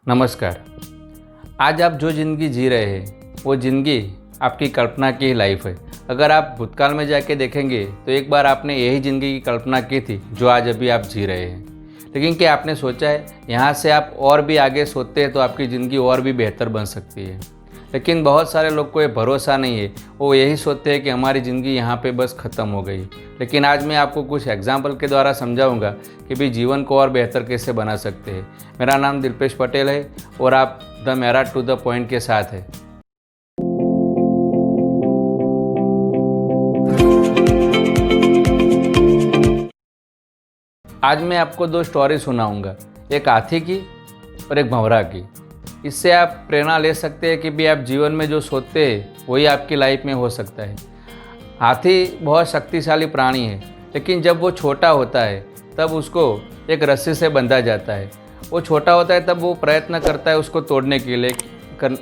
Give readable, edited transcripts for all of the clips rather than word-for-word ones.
नमस्कार। आज आप जो ज़िंदगी जी रहे हैं वो ज़िंदगी आपकी कल्पना की ही लाइफ है। अगर आप भूतकाल में जाके देखेंगे तो एक बार आपने यही ज़िंदगी की कल्पना की थी जो आज अभी आप जी रहे हैं। लेकिन क्या आपने सोचा है यहाँ से आप और भी आगे सोचते हैं तो आपकी ज़िंदगी और भी बेहतर बन सकती है। लेकिन बहुत सारे लोग को ये भरोसा नहीं है, वो यही सोचते हैं कि हमारी ज़िंदगी यहाँ पे बस ख़त्म हो गई। लेकिन आज मैं आपको कुछ एग्जाम्पल के द्वारा समझाऊंगा कि भी जीवन को और बेहतर कैसे बना सकते हैं। मेरा नाम दिलपेश पटेल है और आप द मेरा टू द पॉइंट के साथ है। आज मैं आपको दो स्टोरी सुनाऊंगा, एक हाथी की और एक भंवरा की। इससे आप प्रेरणा ले सकते हैं कि भी आप जीवन में जो सोचते हैं वही आपकी लाइफ में हो सकता है। हाथी बहुत शक्तिशाली प्राणी है, लेकिन जब वो छोटा होता है तब उसको एक रस्सी से बंधा जाता है। वो छोटा होता है तब वो प्रयत्न करता है उसको तोड़ने के लिए,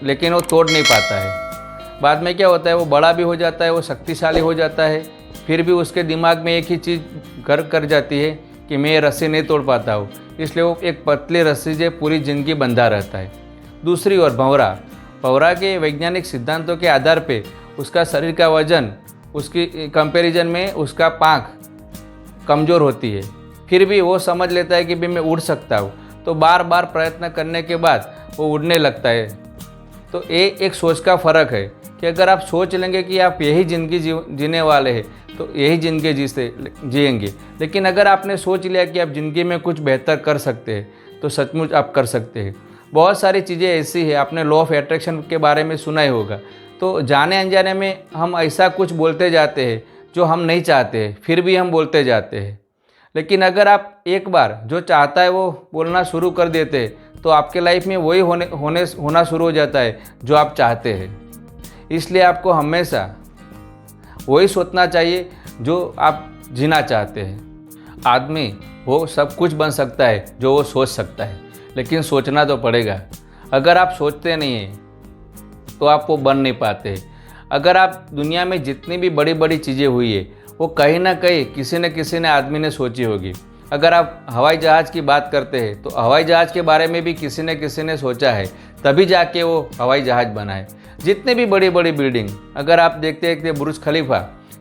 लेकिन वो तोड़ नहीं पाता है। बाद में क्या होता है, वो बड़ा भी हो जाता है, वो शक्तिशाली हो जाता है, फिर भी उसके दिमाग में एक ही चीज़ घर कर जाती है कि मैं ये रस्सी नहीं तोड़ पाता हूँ, इसलिए वो एक पतली रस्सी से पूरी ज़िंदगी बंधा रहता है। दूसरी ओर भंवरा के वैज्ञानिक सिद्धांतों के आधार पे उसका शरीर का वजन उसकी कंपैरिजन में उसका पाँख कमज़ोर होती है, फिर भी वो समझ लेता है कि भी मैं उड़ सकता हूँ, तो बार बार प्रयत्न करने के बाद वो उड़ने लगता है। तो ये एक सोच का फ़र्क है कि अगर आप सोच लेंगे कि आप यही ज़िंदगी जीने वाले हैं तो यही ज़िंदगी जिएंगे। लेकिन अगर आपने सोच लिया कि आप ज़िंदगी में कुछ बेहतर कर सकते हैं तो सचमुच आप कर सकते हैं। बहुत सारी चीज़ें ऐसी है, आपने लॉ ऑफ अट्रैक्शन के बारे में सुना ही होगा। तो जाने अनजाने में हम ऐसा कुछ बोलते जाते हैं जो हम नहीं चाहते हैं, फिर भी हम बोलते जाते हैं। लेकिन अगर आप एक बार जो चाहता है वो बोलना शुरू कर देते हैं तो आपके लाइफ में वही होना शुरू हो जाता है जो आप चाहते हैं। इसलिए आपको हमेशा वही सोचना चाहिए जो आप जीना चाहते हैं। आदमी वो सब कुछ बन सकता है जो वो सोच सकता है, लेकिन सोचना तो पड़ेगा। अगर आप सोचते नहीं हैं तो आप वो बन नहीं पाते। अगर आप दुनिया में जितनी भी बड़ी बड़ी चीज़ें हुई है वो कहीं ना कहीं किसी न किसी ने आदमी ने सोची होगी। अगर आप हवाई जहाज़ की बात करते हैं तो हवाई जहाज़ के बारे में भी किसी न किसी ने सोचा है, तभी जाके वो हवाई जहाज़ बना है। जितनी भी बड़ी बड़ी बिल्डिंग अगर आप देखते हैं कि बुर्ज खलीफा,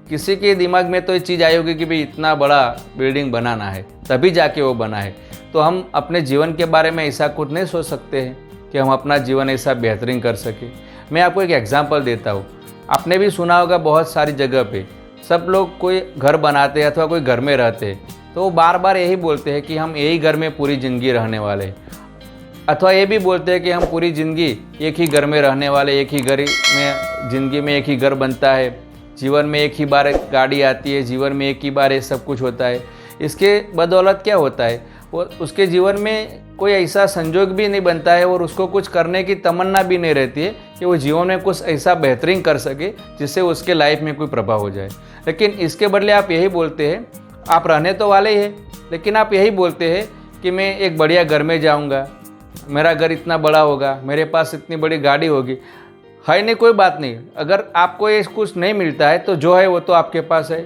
किसी के दिमाग में तो ये चीज़ आई होगी कि भाई इतना बड़ा बिल्डिंग बनाना है, तभी जाके वो बना है। तो हम अपने जीवन के बारे में ऐसा कुछ नहीं सोच सकते हैं कि हम अपना जीवन ऐसा बेहतरीन कर सकें। मैं आपको एक एग्जांपल देता हूँ। आपने भी सुना होगा बहुत सारी जगह पे सब लोग कोई घर बनाते हैं अथवा कोई घर में रहते हैं तो वो बार बार यही बोलते हैं कि हम यही घर में पूरी ज़िंदगी रहने वाले हैं, अथवा ये भी बोलते हैं कि हम पूरी ज़िंदगी एक ही घर में रहने वाले, एक ही घर में ज़िंदगी में एक ही घर बनता है, जीवन में एक ही बार गाड़ी आती है, जीवन में एक ही बार ये सब कुछ होता है। इसके बदौलत क्या होता है, वो उसके जीवन में कोई ऐसा संजोग भी नहीं बनता है और उसको कुछ करने की तमन्ना भी नहीं रहती है कि वो जीवन में कुछ ऐसा बेहतरीन कर सके जिससे उसके लाइफ में कोई प्रभाव हो जाए। लेकिन इसके बदले आप यही बोलते हैं, आप रहने तो वाले ही हैं, लेकिन आप यही बोलते हैं कि मैं एक बढ़िया घर में जाऊँगा, मेरा घर इतना बड़ा होगा, मेरे पास इतनी बड़ी गाड़ी होगी। है नहीं, कोई बात नहीं। अगर आपको ये कुछ नहीं मिलता है तो जो है वो तो आपके पास है,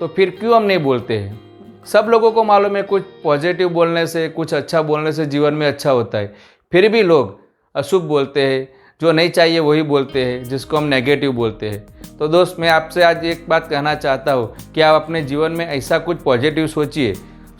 तो फिर क्यों हम नहीं बोलते हैं। सब लोगों को मालूम है कुछ पॉजिटिव बोलने से, कुछ अच्छा बोलने से जीवन में अच्छा होता है, फिर भी लोग अशुभ बोलते हैं, जो नहीं चाहिए वही बोलते हैं, जिसको हम नेगेटिव बोलते हैं। तो दोस्त, मैं आपसे आज एक बात कहना चाहता हूँ कि आप अपने जीवन में ऐसा कुछ पॉजिटिव सोचिए।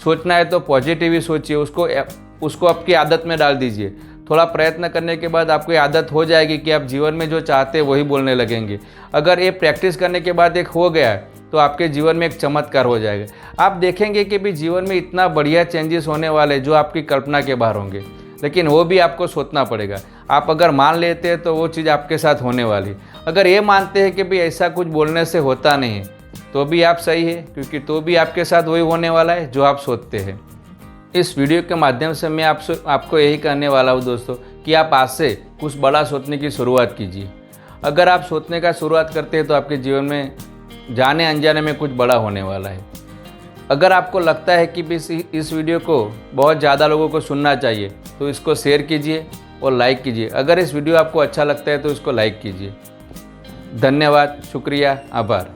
सोचना है तो पॉजिटिव ही सोचिए, उसको आपकी आदत में डाल दीजिए। थोड़ा प्रयत्न करने के बाद आपको आदत हो जाएगी कि आप जीवन में जो चाहते हैं वही बोलने लगेंगे। अगर ये प्रैक्टिस करने के बाद एक हो गया तो आपके जीवन में एक चमत्कार हो जाएगा। आप देखेंगे कि भी जीवन में इतना बढ़िया चेंजेस होने वाले जो आपकी कल्पना के बाहर होंगे, लेकिन वो भी आपको सोचना पड़ेगा। आप अगर मान लेते हैं तो वो चीज़ आपके साथ होने वाली। अगर ये मानते हैं कि भी ऐसा कुछ बोलने से होता नहीं है तो भी आप सही है, क्योंकि तो भी आपके साथ वही होने वाला है जो आप सोचते हैं। इस वीडियो के माध्यम से मैं आपको यही कहने वाला हूँ दोस्तों कि आप आज से कुछ बड़ा सोचने की शुरुआत कीजिए। अगर आप सोचने का शुरुआत करते हैं तो आपके जीवन में जाने अनजाने में कुछ बड़ा होने वाला है। अगर आपको लगता है कि इस वीडियो को बहुत ज़्यादा लोगों को सुनना चाहिए तो इसको शेयर कीजिए और लाइक कीजिए। अगर इस वीडियो आपको अच्छा लगता है तो इसको लाइक कीजिए। धन्यवाद, शुक्रिया, आभार।